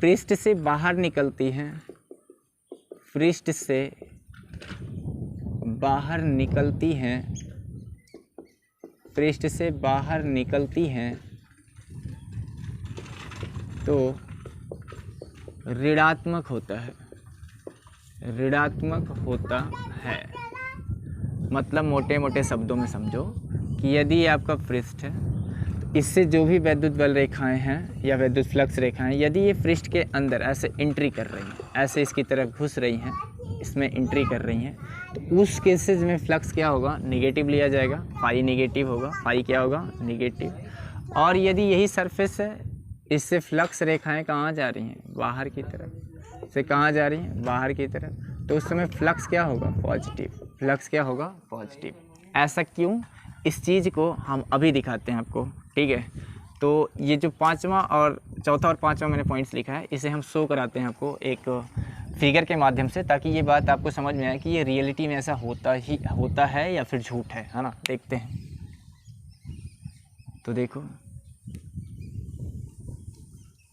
पृष्ठ से बाहर निकलती हैं तो ऋणात्मक होता है। मतलब मोटे शब्दों में समझो कि यदि आपका पृष्ठ है तो इससे जो भी विद्युत बल रेखाएं हैं या विद्युत फ्लक्स रेखाएं यदि ये पृष्ठ के अंदर ऐसे एंट्री कर रही हैं, ऐसे इसकी तरफ घुस रही हैं, इसमें एंट्री कर रही हैं, तो उस केसेस में फ्लक्स क्या होगा, निगेटिव लिया जाएगा, फाई निगेटिव होगा, फाई क्या होगा, निगेटिव। और यदि यही सरफेस है, इससे फ्लक्स रेखाएं कहाँ जा रही हैं, बाहर की तरफ से, कहाँ जा रही हैं, बाहर की तरफ, तो उस समय फ्लक्स क्या होगा, पॉजिटिव, फ्लक्स क्या होगा, पॉजिटिव। ऐसा क्यों, इस चीज़ को हम अभी दिखाते हैं आपको, ठीक है। तो ये जो पांचवा और चौथा और पांचवा मैंने पॉइंट्स लिखा है, इसे हम शो कराते हैं आपको एक फिगर के माध्यम से, ताकि ये बात आपको समझ में आए कि ये रियलिटी में ऐसा होता है या फिर झूठ है ना। देखते हैं, तो देखो,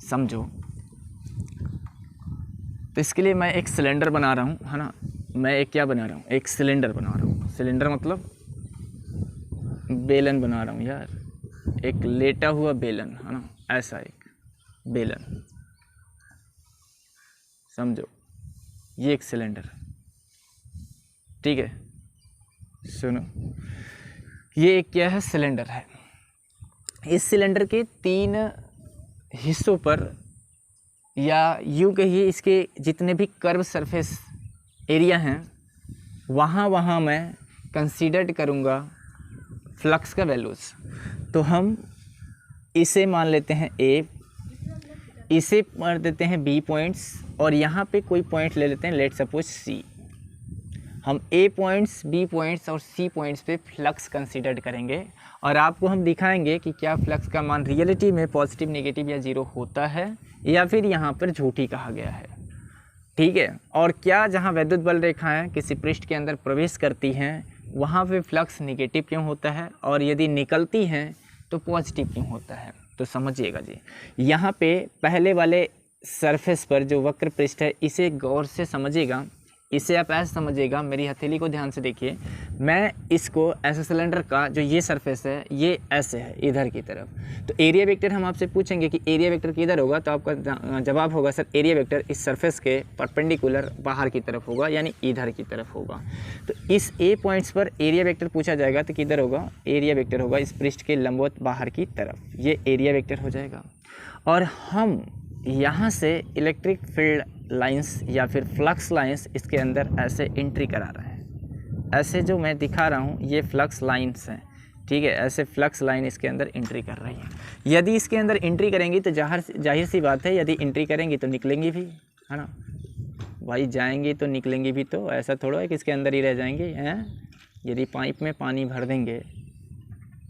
समझो। तो इसके लिए मैं एक सिलेंडर बना रहा हूँ, है ना। मैं एक क्या बना रहा हूँ, एक सिलेंडर बना रहा हूँ। सिलेंडर मतलब बेलन बना रहा हूँ यार, एक लेटा हुआ बेलन, है ना, ऐसा एक बेलन, समझो, ये एक सिलेंडर, ठीक है। सुनो, ये एक क्या है, सिलेंडर है। इस सिलेंडर के 3 हिस्सों पर, या यूँ कहिए इसके जितने भी कर्व सरफेस एरिया हैं, वहाँ मैं कंसीडर करूँगा फ्लक्स का वैल्यूज़। तो हम इसे मान लेते हैं A, इसे मान देते हैं B पॉइंट्स, और यहाँ पे कोई पॉइंट ले लेते हैं, लेट सपोज C। हम A पॉइंट्स, B पॉइंट्स और C पॉइंट्स पे फ्लक्स कंसीडर करेंगे, और आपको हम दिखाएंगे कि क्या फ्लक्स का मान रियलिटी में पॉजिटिव, नेगेटिव या जीरो होता है, या फिर यहाँ पर झूठी कहा गया है, ठीक है। और क्या जहाँ विद्युत बल रेखाएं किसी पृष्ठ के अंदर प्रवेश करती हैं, वहाँ पे फ्लक्स नेगेटिव क्यों होता है, और यदि निकलती हैं तो पॉजिटिव क्यों होता है। तो समझिएगा जी, यहाँ पे पहले वाले सरफेस पर जो वक्र पृष्ठ है, इसे गौर से समझिएगा। इसे आप ऐसे समझिएगा, मेरी हथेली को ध्यान से देखिए। मैं इसको ऐसे सिलेंडर का जो ये सरफेस है, ये ऐसे है इधर की तरफ। तो एरिया वेक्टर हम आपसे पूछेंगे कि एरिया वेक्टर किधर होगा, तो आपका जवाब होगा सर एरिया वेक्टर इस सरफेस के परपेंडिकुलर बाहर की तरफ होगा, यानी इधर की तरफ होगा। तो इस ए पॉइंट्स पर एरिया वेक्टर पूछा जाएगा तो किधर होगा, एरिया वेक्टर होगा इस पृष्ठ के लंबवत बाहर की तरफ, ये एरिया वेक्टर हो जाएगा। और हम यहाँ से इलेक्ट्रिक फील्ड लाइंस या फिर फ्लक्स लाइंस इसके अंदर ऐसे एंट्री करा रहे हैं, ऐसे जो मैं दिखा रहा हूँ ये फ्लक्स लाइंस हैं, ठीक है। ऐसे फ्लक्स लाइन इसके अंदर एंट्री कर रही है। यदि इसके अंदर एंट्री करेंगी तो जाहिर सी बात है, यदि एंट्री करेंगी तो निकलेंगी भी, है ना भाई, जाएंगी तो निकलेंगी भी। तो ऐसा थोड़ा है कि इसके अंदर ही रह जाएंगे हैं। यदि पाइप में पानी भर देंगे,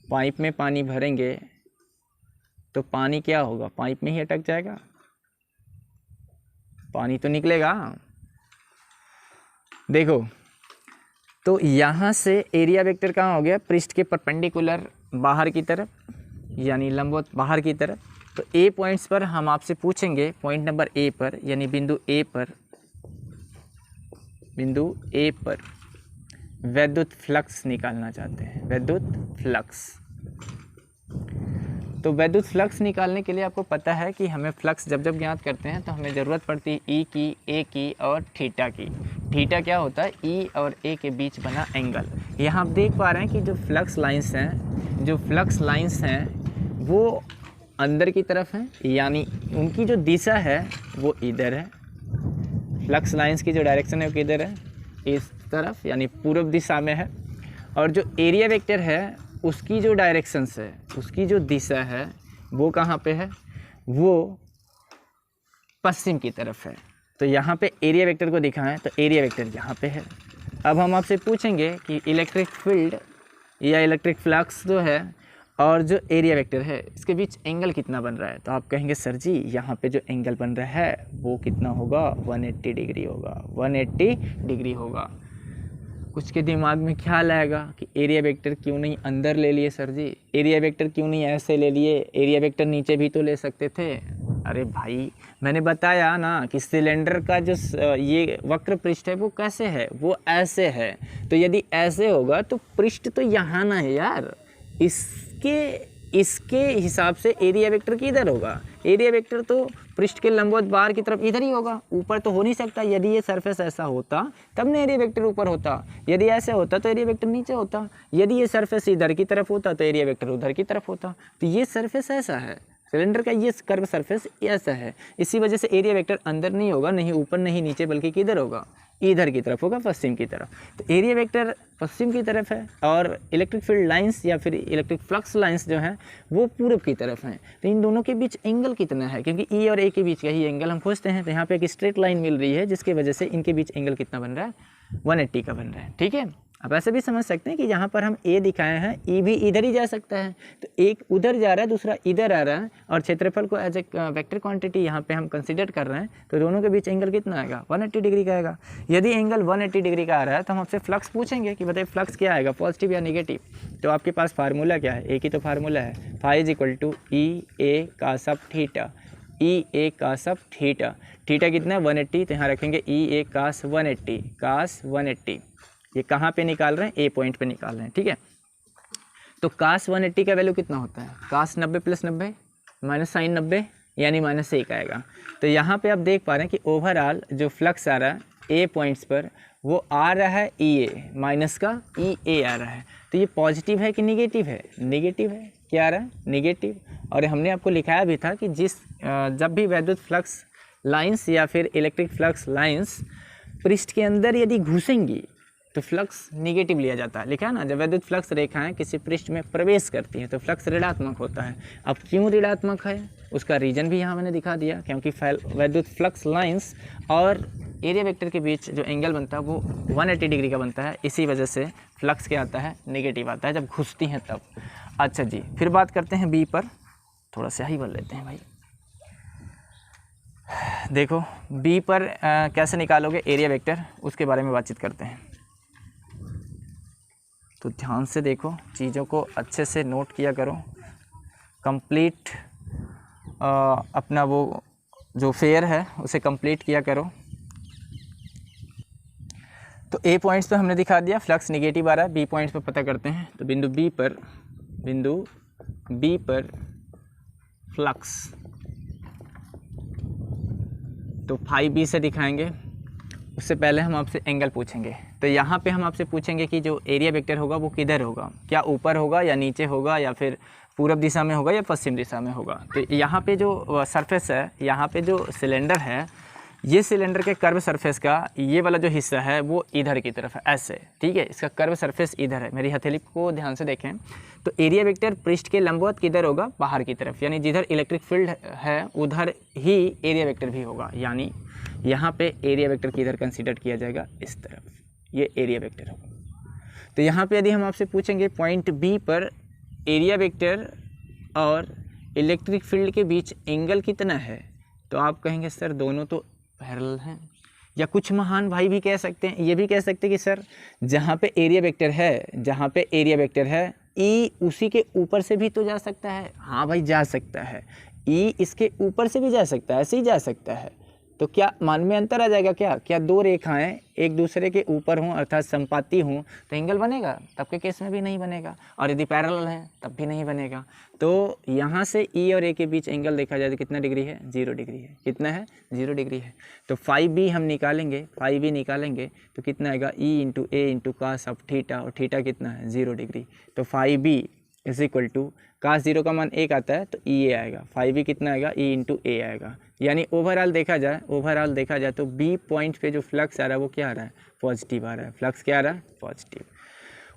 पाइप में पानी भरेंगे तो पानी क्या होगा, पाइप में ही अटक जाएगा, पानी तो निकलेगा। देखो, तो यहाँ से एरिया वेक्टर कहाँ हो गया, पृष्ठ के परपेंडिकुलर बाहर की तरफ, यानी लंबवत बाहर की तरफ। तो ए पॉइंट्स पर हम आपसे पूछेंगे, पॉइंट नंबर ए पर, यानी बिंदु ए पर विद्युत फ्लक्स निकालना चाहते हैं, विद्युत फ्लक्स। तो विद्युत फ्लक्स निकालने के लिए आपको पता है कि हमें फ्लक्स जब ज्ञात करते हैं तो हमें ज़रूरत पड़ती है ई की, ए की और थीटा की। थीटा क्या होता है, ई और ए के बीच बना एंगल। यहाँ आप देख पा रहे हैं कि जो फ्लक्स लाइंस हैं वो अंदर की तरफ हैं, यानी उनकी जो दिशा है वो इधर है। फ्लक्स लाइंस की जो डायरेक्शन है वो किधर है, इस तरफ, यानी पूर्व दिशा में है। और जो एरिया वेक्टर है उसकी जो डायरेक्शंस है, उसकी जो दिशा है वो कहाँ पे है, वो पश्चिम की तरफ है। तो यहाँ पे एरिया वेक्टर को दिखाएं तो एरिया वेक्टर यहाँ पे है। अब हम आपसे पूछेंगे कि इलेक्ट्रिक फील्ड या इलेक्ट्रिक फ्लक्स जो है और जो एरिया वेक्टर है इसके बीच एंगल कितना बन रहा है। तो आप कहेंगे सर जी यहाँ पे जो एंगल बन रहा है वो कितना होगा, 180 डिग्री होगा, 180 डिग्री होगा। कुछ के दिमाग में ख्याल आएगा कि एरिया वेक्टर क्यों नहीं अंदर ले लिए सर जी, एरिया वेक्टर क्यों नहीं ऐसे ले लिए, एरिया वेक्टर नीचे भी तो ले सकते थे। अरे भाई, मैंने बताया ना कि सिलेंडर का जो ये वक्र पृष्ठ है वो कैसे है, वो ऐसे है। तो यदि ऐसे होगा तो पृष्ठ तो यहाँ ना है यार, इसके हिसाब से एरिया वेक्टर किधर होगा, एरिया वेक्टर तो पृष्ठ के लंबवत बाहर की तरफ इधर ही होगा, ऊपर तो हो नहीं सकता। यदि ये सरफेस ऐसा होता तब ना एरिया वेक्टर ऊपर होता, यदि ऐसे होता तो एरिया वेक्टर नीचे होता, यदि ये सरफेस इधर की तरफ होता तो एरिया वेक्टर उधर की तरफ होता। तो ये सरफेस ऐसा है, सिलेंडर का ये कर्व सरफेस ऐसा है, इसी वजह से एरिया वेक्टर अंदर नहीं होगा, नहीं ऊपर नहीं नीचे, बल्कि किधर होगा, इधर की तरफ होगा, पश्चिम की तरफ। तो एरिया वेक्टर पश्चिम की तरफ है और इलेक्ट्रिक फील्ड लाइंस या फिर इलेक्ट्रिक फ्लक्स लाइंस जो हैं वो पूरब की तरफ हैं। तो इन दोनों के बीच एंगल कितना है, क्योंकि ई और ए के बीच का ही एंगल हम खोजते हैं। तो यहाँ पे एक स्ट्रेट लाइन मिल रही है जिसकी वजह से इनके बीच एंगल कितना बन रहा है, 180 का बन रहा है। ठीक है, अब ऐसे भी समझ सकते हैं कि यहाँ पर हम ए दिखाए हैं, ई भी इधर ही जा सकता है, तो एक उधर जा रहा है, दूसरा इधर आ रहा है, और क्षेत्रफल को एज ए वेक्टर क्वांटिटी यहाँ पे हम कंसीडर कर रहे हैं, तो दोनों के बीच एंगल कितना आएगा, 180 डिग्री का आएगा। यदि एंगल 180 डिग्री का आ रहा है तो हम आपसे फ्लक्स पूछेंगे कि बताइए फ्लक्स क्या आएगा, पॉजिटिव या निगेटिव। तो आपके पास फार्मूला क्या है, एक ही तो फार्मूला है, phi is equal to E A cos of theta, E A cos of theta. Theta कितना है 180, तो यहाँ रखेंगे ई ए कास 180, कास 180। ये कहाँ पे निकाल रहे हैं, ए पॉइंट पे निकाल रहे हैं। ठीक है, तो कास 180 का वैल्यू कितना होता है, कास 90 प्लस 90 माइनस साइन 90 यानी -1 आएगा। तो यहाँ पे आप देख पा रहे हैं कि ओवरऑल जो फ्लक्स आ रहा है ए पॉइंट्स पर वो आ रहा है ई ए, माइनस का ई ए आ रहा है। तो ये पॉजिटिव है कि निगेटिव है, निगेटिव है। क्या आ रहा है, निगेटिव। और हमने आपको लिखाया भी था कि जब भी वैद्युत फ्लक्स लाइंस या फिर इलेक्ट्रिक फ्लक्स लाइंस पृष्ठ के अंदर यदि घुसेंगी तो फ्लक्स निगेटिव लिया जाता है, लिखा है ना। जब वैद्युत फ्लक्स रेखाएं किसी पृष्ठ में प्रवेश करती हैं तो फ्लक्स ऋणात्मक होता है। अब क्यों ऋणात्मक है उसका रीजन भी यहाँ मैंने दिखा दिया, क्योंकि वैद्युत फ्लक्स लाइंस और एरिया वेक्टर के बीच जो एंगल बनता है वो 180 डिग्री का बनता है, इसी वजह से फ्लक्स क्या आता है, निगेटिव आता है जब घुसती हैं तब। अच्छा जी, फिर बात करते हैं बी पर, थोड़ा सा ही बोल लेते हैं भाई। देखो बी पर कैसे निकालोगे एरिया वेक्टर, उसके बारे में बातचीत करते हैं। तो ध्यान से देखो, चीज़ों को अच्छे से नोट किया करो, कंप्लीट अपना वो जो फेयर है उसे कंप्लीट किया करो। तो ए पॉइंट्स पे हमने दिखा दिया फ्लक्स निगेटिव आ रहा है, बी पॉइंट्स पे पता करते हैं। तो बिंदु बी पर फ्लक्स तो फाई बी से दिखाएंगे। उससे पहले हम आपसे एंगल पूछेंगे। तो यहाँ पे हम आपसे पूछेंगे कि जो एरिया वेक्टर होगा वो किधर होगा, क्या ऊपर होगा या नीचे होगा या फिर पूरब दिशा में होगा या पश्चिम दिशा में होगा। तो यहाँ पे जो सरफेस है, यहाँ पे जो सिलेंडर है, ये सिलेंडर के कर्व सरफेस का ये वाला जो हिस्सा है वो इधर की तरफ है, ऐसे। ठीक है, इसका कर्व सरफेस इधर है। मेरी हथेली को ध्यान से देखें। तो एरिया वेक्टर पृष्ठ के लंबवत किधर होगा, बाहर की तरफ, यानी जिधर इलेक्ट्रिक फील्ड है उधर ही एरिया वेक्टर भी होगा। यानी यहाँ पे एरिया वेक्टर किधर कंसीडर किया जाएगा, इस तरफ, ये एरिया वेक्टर होगा। तो यहाँ पे यदि हम आपसे पूछेंगे पॉइंट बी पर एरिया वेक्टर और इलेक्ट्रिक फील्ड के बीच एंगल कितना है, तो आप कहेंगे सर दोनों तो पैरेलल हैं। या कुछ महान भाई भी कह सकते हैं, ये भी कह सकते हैं कि सर जहाँ पे एरिया वेक्टर है ई उसी के ऊपर से भी तो जा सकता है। हाँ भाई, जा सकता है, ई इसके ऊपर से भी जा सकता है, ऐसे ही जा सकता है। तो क्या मान में अंतर आ जाएगा, क्या दो रेखाएं एक दूसरे के ऊपर हों अर्थात संपाती हों तो एंगल बनेगा, तब के केस में भी नहीं बनेगा। और यदि पैरेलल हैं तब भी नहीं बनेगा। तो यहाँ से ई और ए के बीच एंगल देखा जाए तो कितना डिग्री है, 0 डिग्री है। कितना है, 0 डिग्री है। तो फाई बी हम निकालेंगे, तो कितना आएगा, E into A into cos of theta, और थीटा कितना है, 0 डिग्री। तो phi B is equal to cos 0 का मान 1 आता है तो ई ए आएगा, फाई बी कितना आएगा, ई इंटू ए आएगा। यानी ओवरऑल देखा जाए तो बी पॉइंट पे जो फ्लक्स आ रहा है वो क्या आ रहा है, पॉजिटिव आ रहा है। फ्लक्स क्या आ रहा है, पॉजिटिव।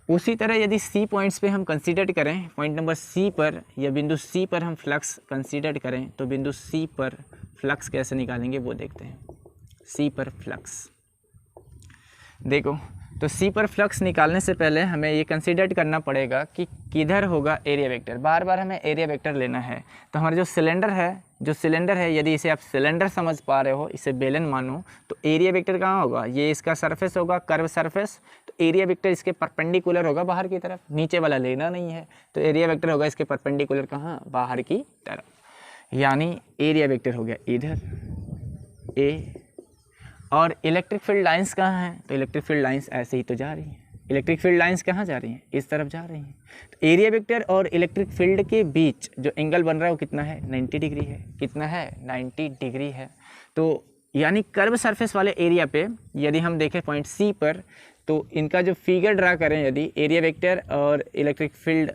उसी तरह यदि सी पॉइंट्स पे हम कंसीडर करें, पॉइंट नंबर सी पर या बिंदु सी पर हम फ्लक्स कंसीडर करें, तो बिंदु सी पर फ्लक्स कैसे निकालेंगे वो देखते हैं। सी पर फ्लक्स देखो, तो सी पर फ्लक्स निकालने से पहले हमें ये कंसीडर करना पड़ेगा कि किधर होगा एरिया वेक्टर। बार बार हमें एरिया वेक्टर लेना है। तो हमारा जो सिलेंडर है यदि इसे आप सिलेंडर समझ पा रहे हो, इसे बेलन मानो, तो एरिया वेक्टर कहाँ होगा, ये इसका सरफेस होगा, कर्व सरफेस। तो एरिया वेक्टर इसके परपेंडिकुलर होगा बाहर की तरफ, नीचे वाला लेना नहीं है। तो एरिया वेक्टर होगा इसके परपेंडिकुलर कहाँ, बाहर की तरफ। यानी एरिया वेक्टर हो गया इधर ए। और इलेक्ट्रिक फील्ड लाइंस कहाँ हैं, तो इलेक्ट्रिक फील्ड लाइंस ऐसे ही तो जा रही हैं, इलेक्ट्रिक फील्ड लाइंस कहाँ जा रही हैं, इस तरफ जा रही हैं। तो एरिया वेक्टर और इलेक्ट्रिक फील्ड के बीच जो एंगल बन रहा है वो कितना है, 90 डिग्री है। कितना है, 90 डिग्री है। तो यानी कर्व सरफेस वाले एरिया पे यदि हम देखें पॉइंट सी पर, तो इनका जो फिगर ड्रा करें यदि एरिया वेक्टर और इलेक्ट्रिक फील्ड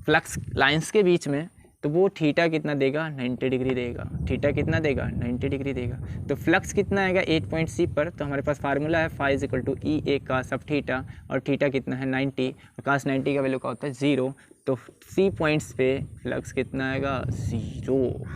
फ्लक्स लाइंस के बीच में, तो वो थीटा कितना देगा, 90 डिग्री देगा। थीटा कितना देगा, 90 डिग्री देगा। तो फ्लक्स कितना आएगा 8 पॉइंट सी पर, तो हमारे पास फार्मूला है phi is equal to E A cos of theta, और थीटा कितना है 90, और कास 90 का वैल्यू क्या होता है 0। तो सी पॉइंट्स पे फ्लक्स कितना आएगा, 0।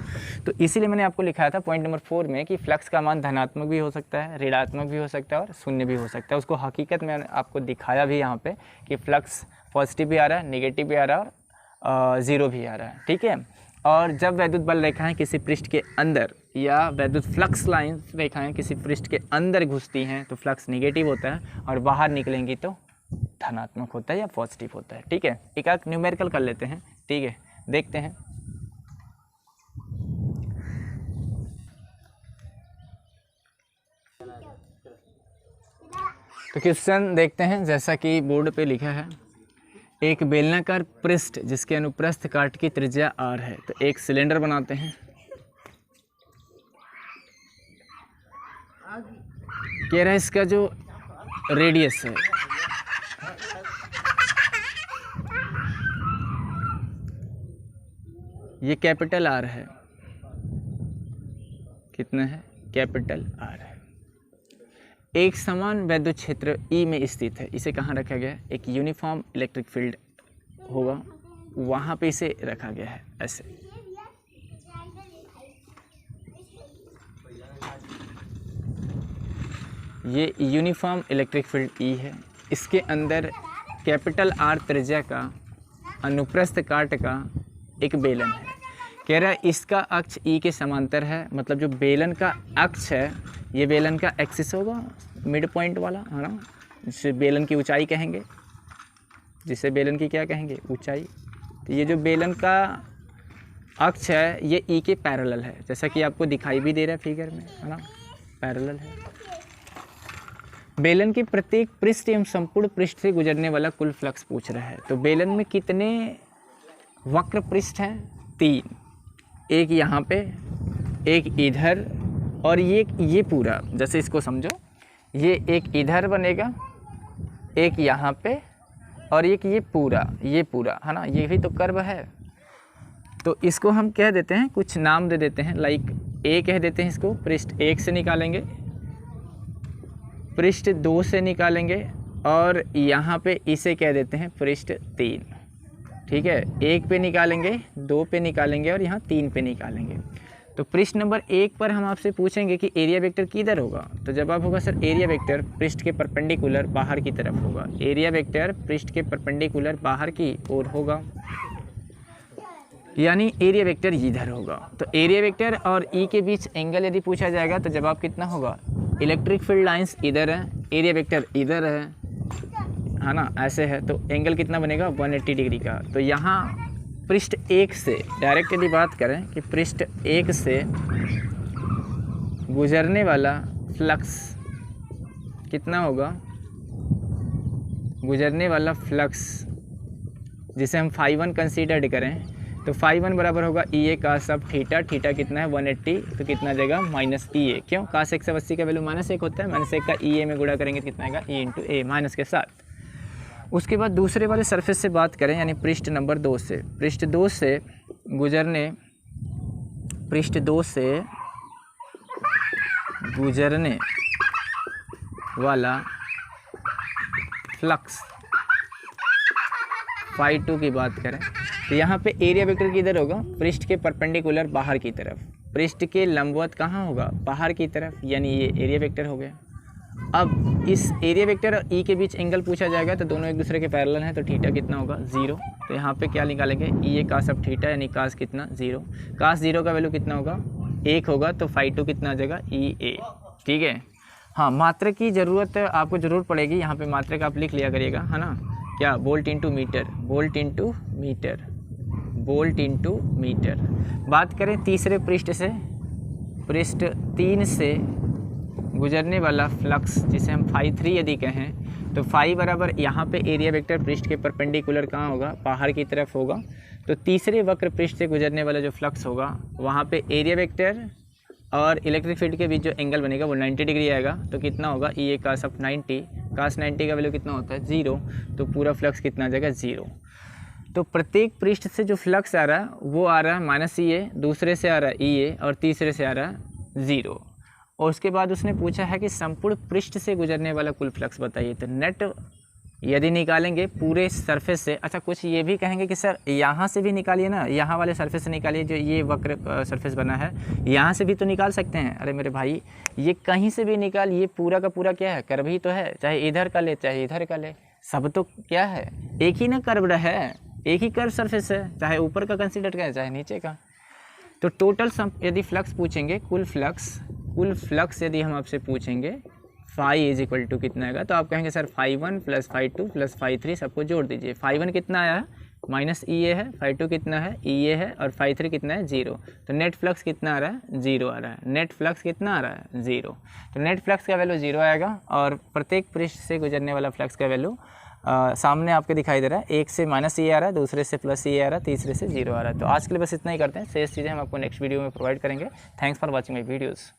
तो इसीलिए मैंने आपको लिखाया था पॉइंट नंबर 4 में कि फ्लक्स का मान धनात्मक भी हो सकता है, ऋणात्मक भी हो सकता है और शून्य भी हो सकता है। उसको हकीकत में आपको दिखाया भी यहाँ पे कि फ्लक्स पॉजिटिव भी आ रहा है, नेगेटिव भी आ रहा है और 0 भी आ रहा है, ठीक है। और जब वैद्युत बल रेखाएं किसी पृष्ठ के अंदर या वैद्युत फ्लक्स लाइन रेखाएं किसी पृष्ठ के अंदर घुसती हैं तो फ्लक्स नेगेटिव होता है, और बाहर निकलेंगी तो धनात्मक होता है या पॉजिटिव होता है, ठीक है। एक आध न्यूमेरिकल कर लेते हैं, ठीक है, देखते हैं। तो क्वेश्चन देखते हैं, जैसा कि बोर्ड पे लिखा है, एक बेलनाकार पृष्ठ जिसके अनुप्रस्थ काट की त्रिज्या r है। तो एक सिलेंडर बनाते हैं, कह रहा है इसका जो रेडियस है ये कैपिटल R है। कितना है, कैपिटल R है। एक समान वैद्युत क्षेत्र E में स्थित है। इसे कहाँ रखा गया है, एक यूनिफॉर्म इलेक्ट्रिक फील्ड होगा वहाँ पे इसे रखा गया है ऐसे। ये यूनिफॉर्म इलेक्ट्रिक फील्ड E है। इसके अंदर कैपिटल R त्रिज्या का अनुप्रस्थ काट का एक बेलन है। कह रहा है इसका अक्ष E के समांतर है, मतलब जो बेलन का अक्ष है ये बेलन का एक्सिस होगा, मिड पॉइंट वाला, है ना, जिसे बेलन की ऊंचाई कहेंगे, जिसे बेलन की क्या कहेंगे, ऊंचाई। तो ये जो बेलन का अक्ष है ये E के पैरेलल है, जैसा कि आपको दिखाई भी दे रहा है फिगर में, है ना, पैरेलल है। बेलन के प्रत्येक पृष्ठ एवं संपूर्ण पृष्ठ से गुजरने वाला कुल फ्लक्स पूछ रहा है। तो बेलन में कितने वक्र पृष्ठ हैं, 3, एक यहाँ पे, एक इधर, और ये पूरा, जैसे इसको समझो, ये एक इधर बनेगा, एक यहाँ पे, और एक ये पूरा, है ना, ये भी तो कर्व है। तो इसको हम कह देते हैं, कुछ नाम दे देते हैं, लाइक ए कह देते हैं इसको, पृष्ठ 1 से निकालेंगे, पृष्ठ 2 से निकालेंगे, और यहाँ पे इसे कह देते हैं पृष्ठ 3, ठीक है। 1 पे निकालेंगे, 2 पे निकालेंगे, और यहाँ 3 पे निकालेंगे। तो पृष्ठ नंबर 1 पर हम आपसे पूछेंगे कि एरिया वेक्टर किधर होगा। तो जवाब होगा सर एरिया वेक्टर पृष्ठ के परपेंडिकुलर बाहर की तरफ होगा। एरिया वेक्टर पृष्ठ के परपेंडिकुलर बाहर की ओर होगा, यानी एरिया वेक्टर इधर होगा। तो एरिया वेक्टर और ई के बीच एंगल यदि पूछा जाएगा तो जवाब कितना होगा, इलेक्ट्रिक फील्ड लाइंस इधर है, एरिया वेक्टर इधर है ना, ऐसे है। तो एंगल कितना बनेगा, 180 डिग्री का। तो यहाँ पृष्ठ 1 से डायरेक्ट यदि बात करें कि पृष्ठ 1 से गुजरने वाला फ्लक्स कितना होगा, गुजरने वाला फ्लक्स जिसे हम φ1 कंसीडर्ड करें, तो φ1 बराबर होगा ई A cos of theta. Theta कितना है 180, तो कितना आ जाएगा माइनस ई ए। क्यों, कास 180 का वैल्यू -1 होता है, -1 का ई ए में गुणा करेंगे तो कितना आएगा ई इंटू ए, माइनस के साथ। उसके बाद दूसरे वाले सरफेस से बात करें, यानी पृष्ठ नंबर 2 से, पृष्ठ 2 से गुजरने वाला फ्लक्स φ2 की बात करें, तो यहाँ पे एरिया वेक्टर किधर होगा, पृष्ठ के परपेंडिकुलर बाहर की तरफ, पृष्ठ के लंबवत कहाँ होगा, बाहर की तरफ, यानी ये एरिया वेक्टर हो गया। अब इस एरिया वेक्टर और ई के बीच एंगल पूछा जाएगा, तो दोनों एक दूसरे के पैरेलल हैं, तो थीटा कितना होगा 0। तो यहाँ पे क्या निकालेंगे, ई ए कास ऑफ थीटा, यानी कास कितना 0, कास 0 का वैल्यू कितना होगा 1 होगा, तो φ2 कितना आ जाएगा ई ए, ठीक है। हाँ, मात्रक की ज़रूरत आपको ज़रूर पड़ेगी, यहाँ पे मात्रक आप लिख लिया करिएगा, है ना, क्या, volt into metre, volt into metre, volt into metre. बात करें तीसरे पृष्ठ से, पृष्ठ 3 से गुजरने वाला फ्लक्स जिसे हम φ3 यदि कहें, तो फाई बराबर यहाँ पे एरिया वेक्टर पृष्ठ के परपेंडिकुलर कहाँ होगा, बाहर की तरफ होगा। तो तीसरे वक्र पृष्ठ से गुजरने वाला जो फ्लक्स होगा वहाँ पे एरिया वेक्टर और इलेक्ट्रिक फील्ड के बीच जो एंगल बनेगा वो 90 डिग्री आएगा। तो कितना होगा, ई ए cos ऑफ 90, cos 90 का वैल्यू कितना होता है 0। तो पूरा फ्लक्स कितना आ जाएगा 0। तो प्रत्येक पृष्ठ से जो फ्लक्स आ रहा है वो आ रहा है माइनस ई ए, दूसरे से आ रहा है ई ए और तीसरे से आ रहा है 0। और उसके बाद उसने पूछा है कि संपूर्ण पृष्ठ से गुजरने वाला कुल फ्लक्स बताइए। तो नेट यदि निकालेंगे पूरे सरफेस से, अच्छा कुछ ये भी कहेंगे कि सर यहाँ से भी निकालिए ना, यहाँ वाले सरफेस से निकालिए, जो ये वक्र सरफेस बना है यहाँ से भी तो निकाल सकते हैं। अरे मेरे भाई ये कहीं से भी निकाल, ये पूरा का पूरा क्या है, कर्व ही तो है, चाहे इधर का ले चाहे इधर का ले, सब तो क्या है, एक ही ना कर्व है, एक ही कर्व सरफेस है, चाहे ऊपर का कंसिडर करें चाहे नीचे का। तो टोटल यदि फ्लक्स पूछेंगे, कुल फ्लक्स यदि हम आपसे पूछेंगे फाई इज इक्वल टू कितना आएगा, तो आप कहेंगे सर φ1 + φ2 + φ3 सबको जोड़ दीजिए। φ1 कितना आया है माइनस ई ए है, φ2 कितना है ई ए है और φ3 कितना है 0। तो नेट फ्लक्स कितना आ रहा है 0 आ रहा है। नेट फ्लक्स कितना आ रहा है 0। तो नेट फ्लक्स का वैल्यू 0 आएगा और प्रत्येक पृष्ठ से गुजरने वाला फ्लक्स का वैल्यू सामने आपके दिखाई दे रहा है, एक से माइनस ई आ रहा है, दूसरे से प्लस ई आ रहा है, तीसरे से 0 आ रहा है। तो आज के लिए बस इतना ही करते हैं, शेष चीज़ें हम आपको नेक्स्ट वीडियो में प्रोवाइड करेंगे। Thanks for watching my videos.